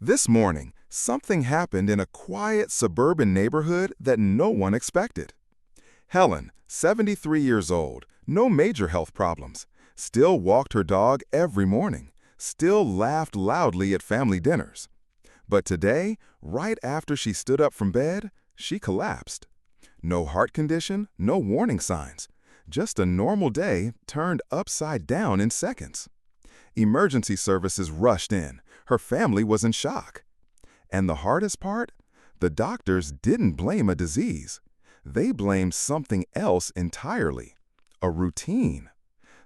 This morning, something happened in a quiet suburban neighborhood that no one expected. Helen, 73 years old, no major health problems, still walked her dog every morning, still laughed loudly at family dinners. But today, right after she stood up from bed, she collapsed. No heart condition, no warning signs. Just a normal day turned upside down in seconds. Emergency services rushed in. Her family was in shock. And the hardest part? The doctors didn't blame a disease. They blamed something else entirely. A routine.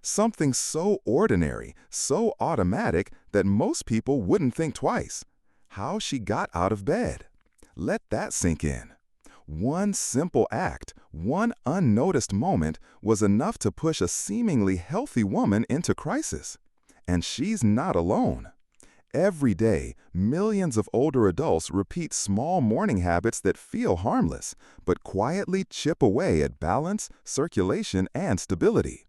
Something so ordinary, so automatic that most people wouldn't think twice. How she got out of bed. Let that sink in. One simple act, one unnoticed moment was enough to push a seemingly healthy woman into crisis. And she's not alone. Every day, millions of older adults repeat small morning habits that feel harmless, but quietly chip away at balance, circulation, and stability.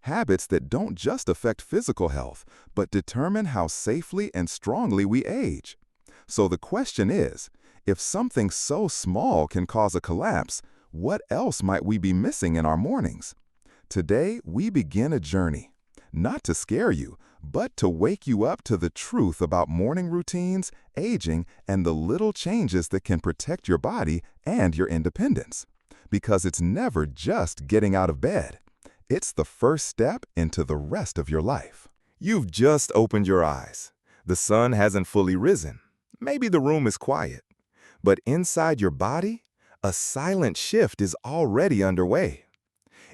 Habits that don't just affect physical health, but determine how safely and strongly we age. So the question is, if something so small can cause a collapse, what else might we be missing in our mornings? Today, we begin a journey, not to scare you, but to wake you up to the truth about morning routines, aging, and the little changes that can protect your body and your independence. Because it's never just getting out of bed. It's the first step into the rest of your life. You've just opened your eyes. The sun hasn't fully risen. Maybe the room is quiet. But inside your body, a silent shift is already underway.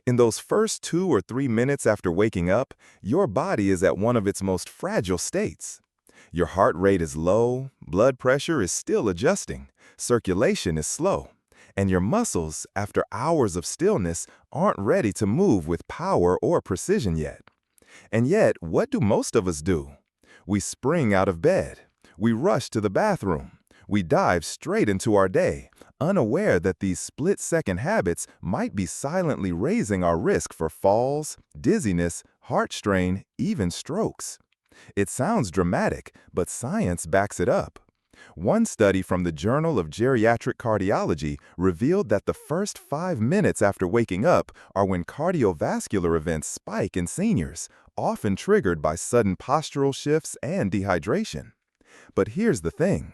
In those first 2 or 3 minutes after waking up, your body is at one of its most fragile states. Your heart rate is low, blood pressure is still adjusting, circulation is slow, and your muscles, after hours of stillness, aren't ready to move with power or precision yet. And yet, what do most of us do? We spring out of bed. We rush to the bathroom. We dive straight into our day, unaware that these split-second habits might be silently raising our risk for falls, dizziness, heart strain, even strokes. It sounds dramatic, but science backs it up. One study from the Journal of Geriatric Cardiology revealed that the first 5 minutes after waking up are when cardiovascular events spike in seniors, often triggered by sudden postural shifts and dehydration. But here's the thing.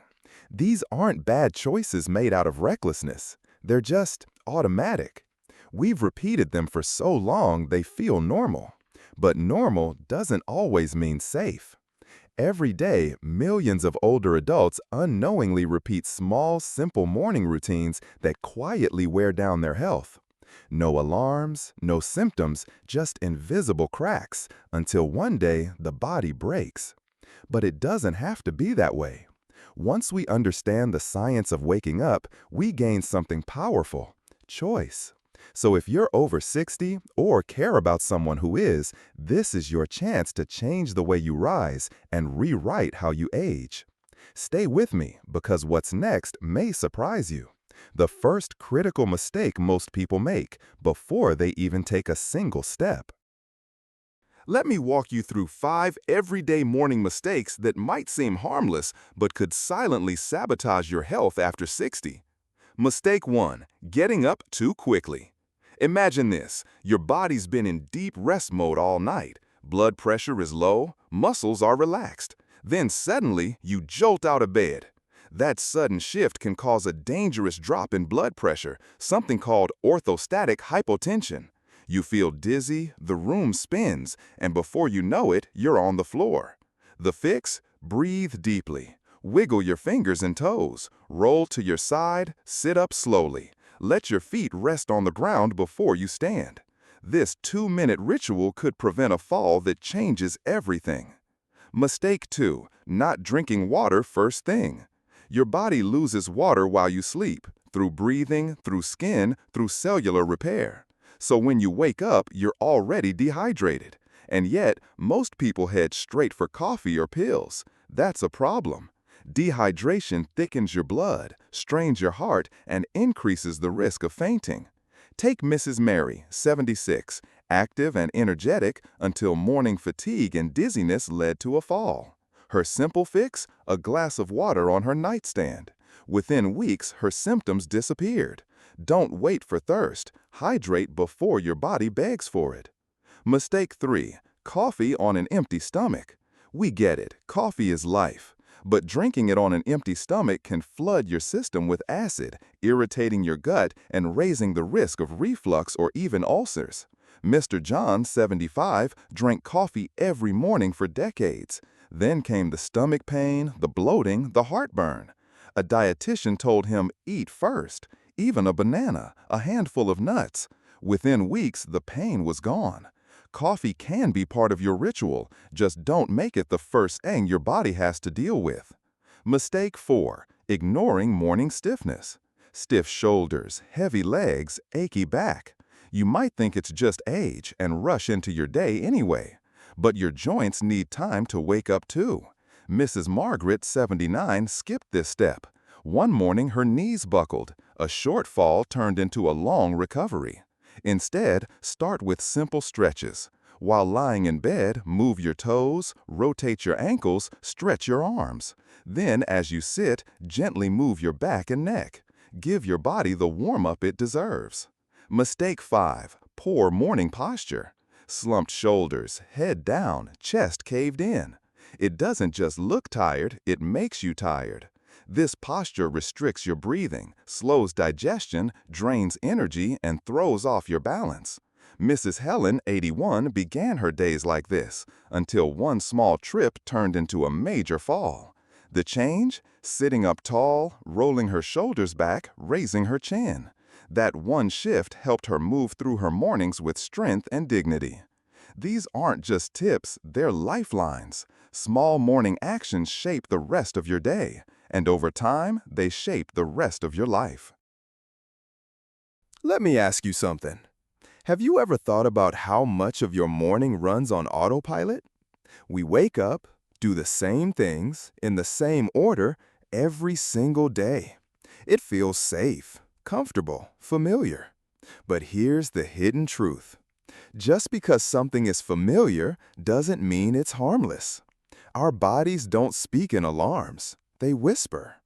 These aren't bad choices made out of recklessness. They're just automatic. We've repeated them for so long they feel normal. But normal doesn't always mean safe. Every day, millions of older adults unknowingly repeat small, simple morning routines that quietly wear down their health. No alarms, no symptoms, just invisible cracks, until one day the body breaks. But it doesn't have to be that way. Once we understand the science of waking up, we gain something powerful: choice. So if you're over 60 or care about someone who is, this is your chance to change the way you rise and rewrite how you age. Stay with me, because what's next may surprise you. The first critical mistake most people make before they even take a single step. Let me walk you through 5 everyday morning mistakes that might seem harmless but could silently sabotage your health after 60. Mistake 1. Getting up too quickly. Imagine this. Your body's been in deep rest mode all night. Blood pressure is low, muscles are relaxed. Then suddenly, you jolt out of bed. That sudden shift can cause a dangerous drop in blood pressure, something called orthostatic hypotension. You feel dizzy, the room spins, and before you know it, you're on the floor. The fix? Breathe deeply. Wiggle your fingers and toes. Roll to your side, sit up slowly. Let your feet rest on the ground before you stand. This 2-minute ritual could prevent a fall that changes everything. Mistake 2. Not drinking water first thing. Your body loses water while you sleep, through breathing, through skin, through cellular repair. So when you wake up, you're already dehydrated. And yet, most people head straight for coffee or pills. That's a problem. Dehydration thickens your blood, strains your heart, and increases the risk of fainting. Take Mrs. Mary, 76, active and energetic until morning fatigue and dizziness led to a fall. Her simple fix? A glass of water on her nightstand. Within weeks, her symptoms disappeared. Don't wait for thirst. Hydrate before your body begs for it. Mistake 3. Coffee on an empty stomach. We get it. Coffee is life. But drinking it on an empty stomach can flood your system with acid, irritating your gut and raising the risk of reflux or even ulcers. Mr. John, 75, drank coffee every morning for decades. Then came the stomach pain, the bloating, the heartburn. A dietitian told him, eat first, even a banana, a handful of nuts. Within weeks, the pain was gone. Coffee can be part of your ritual, just don't make it the first thing your body has to deal with. Mistake 4. Ignoring morning stiffness. Stiff shoulders, heavy legs, achy back. You might think it's just age and rush into your day anyway. But your joints need time to wake up too. Mrs. Margaret, 79, skipped this step. One morning her knees buckled. A short fall turned into a long recovery. Instead, start with simple stretches. While lying in bed, move your toes, rotate your ankles, stretch your arms. Then, as you sit, gently move your back and neck. Give your body the warm-up it deserves. Mistake 5. Poor morning posture. Slumped shoulders, head down, chest caved in. It doesn't just look tired, it makes you tired. This posture restricts your breathing, slows digestion, drains energy, and throws off your balance. Mrs. Helen, 81, began her days like this, until one small trip turned into a major fall. The change? Sitting up tall, rolling her shoulders back, raising her chin. That one shift helped her move through her mornings with strength and dignity. These aren't just tips, they're lifelines. Small morning actions shape the rest of your day. And over time, they shape the rest of your life. Let me ask you something. Have you ever thought about how much of your morning runs on autopilot? We wake up, do the same things, in the same order, every single day. It feels safe, comfortable, familiar. But here's the hidden truth. Just because something is familiar doesn't mean it's harmless. Our bodies don't speak in alarms. They whisper.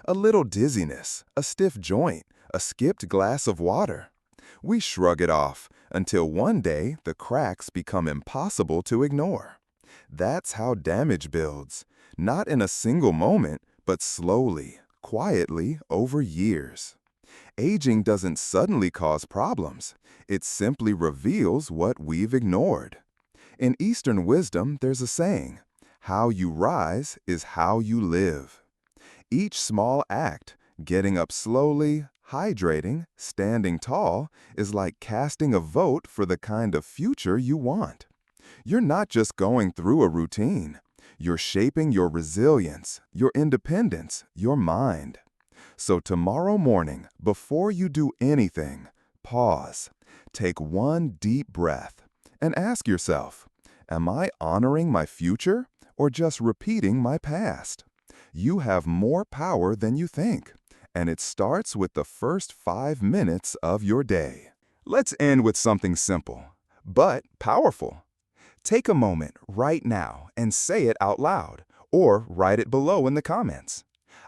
A little dizziness, a stiff joint, a skipped glass of water. We shrug it off until one day the cracks become impossible to ignore. That's how damage builds, not in a single moment, but slowly, quietly over years. Aging doesn't suddenly cause problems. It simply reveals what we've ignored. In Eastern wisdom, there's a saying, how you rise is how you live. Each small act, getting up slowly, hydrating, standing tall, is like casting a vote for the kind of future you want. You're not just going through a routine. You're shaping your resilience, your independence, your mind. So tomorrow morning, before you do anything, pause, take one deep breath, and ask yourself, am I honoring my future or just repeating my past? You have more power than you think, and it starts with the first 5 minutes of your day. Let's end with something simple, but powerful. Take a moment right now and say it out loud, or write it below in the comments.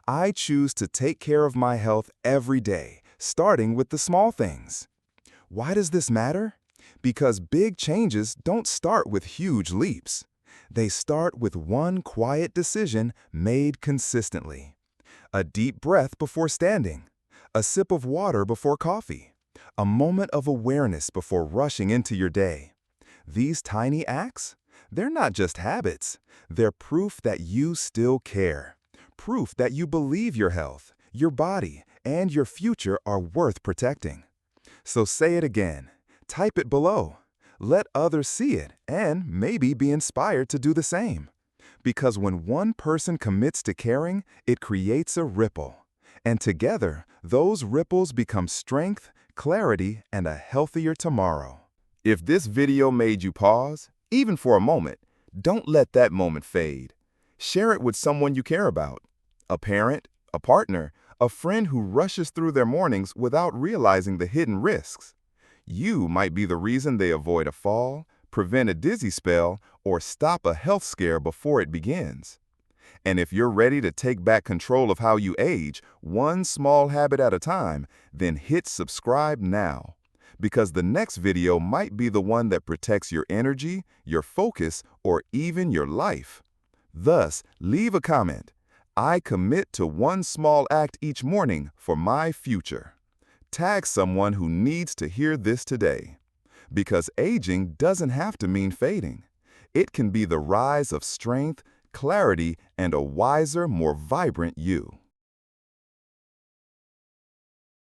I choose to take care of my health every day, starting with the small things. Why does this matter? Because big changes don't start with huge leaps. They start with one quiet decision made consistently. A deep breath before standing, a sip of water before coffee, a moment of awareness before rushing into your day. These tiny acts, they're not just habits. They're proof that you still care. Proof that you believe your health, your body, and your future are worth protecting. So say it again. Type it below. Let others see it and maybe be inspired to do the same. Because when one person commits to caring, it creates a ripple. And together, those ripples become strength, clarity, and a healthier tomorrow. If this video made you pause, even for a moment, don't let that moment fade. Share it with someone you care about. A parent, a partner, a friend who rushes through their mornings without realizing the hidden risks. You might be the reason they avoid a fall, prevent a dizzy spell, or stop a health scare before it begins. And if you're ready to take back control of how you age, one small habit at a time, then hit subscribe now. Because the next video might be the one that protects your energy, your focus, or even your life. Thus, leave a comment. I commit to one small act each morning for my future. Tag someone who needs to hear this today. Because aging doesn't have to mean fading. It can be the rise of strength, clarity, and a wiser, more vibrant you.